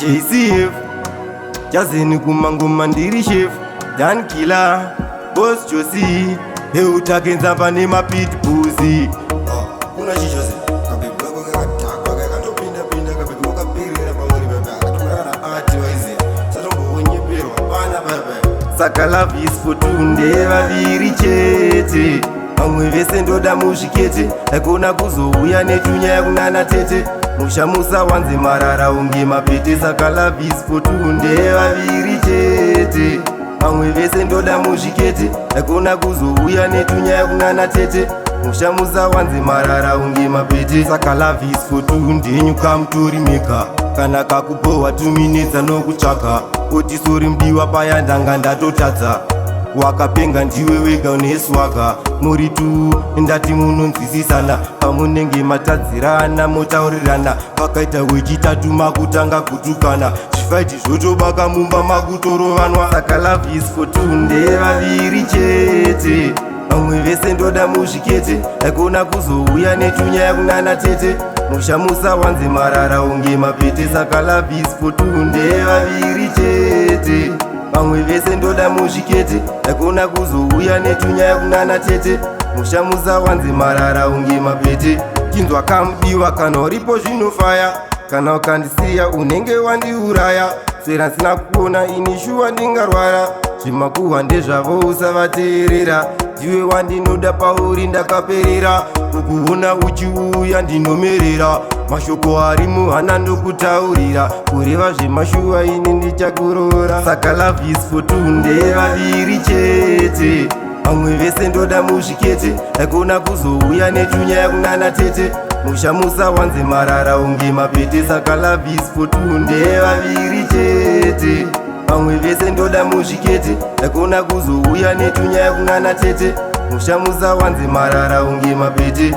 JCF Jazeni kumangoma ndiri chef Dan Killer Boss Josie Heutake nzamba nema pitbuzi kuna chichozi kabebe wako kakataka kakatopinda pinda kabebe wakapirira pawali bebe akatukana na ati waizi satombo wenyeperwa pana bebe Saka love is for tunde vaviri chete vamwe vese ndoda muzvikete aikona kuzouya netunyaya kunana tete mushamusa wanze marara unge mapete saka love is for tunde vaviri chete vamwe vese ndoda muzvikete aikona kuzouya netunyaya kunana tete mushamusa wanze marara unge mapete saka love is for tunde nyuka mutori meka kana kakupohwa tuminedza nokutsvaka kuti sori mudiwa paya ndanga ndatotadza wakapenga ndiwe wega uneswaka muri tu ndati munonzwisisana pamunenge matadzirana motaurirana pakaita wechitatu makutanga kutukana zvifaiti zvotobaka mumba makutorovanwa saka love is for tunde vaviri chete vamwe vese ndoda muzvikete aikona kuzouya netunyaya kunana tete mushamusa wanze marara unge mapete saka love is for tunde vaviri chete vamwe vese ndoda muzvikete aikona kuzouya netunyaya kunana tete mushamusa wanze marara unge mapete chinzwa kamudiwa kana uripo zvinofaya kana ukandisiya unenge wandiuraya sera nsina kuona ini shuwa ndingarwara zvimakuhwa ndezvavo usavateerera ndiwe wandinoda pauri ndakaperera ukuona uchiuya ndinomerera mashoko ari muhana ndokutaurira kureva zvemashuwa ini ndichakurora saka love is for tunde vaviri chete vamwe vese ndoda muzvikete aikona kuzouya netunyaya kunana tete mushamusa wanze marara unge mapete saka love is for tunde vaviri chete vamwe vese ndoda muzvikete aikona kuzouya netunyaya kunana tete mushamusa wanze marara unge mapete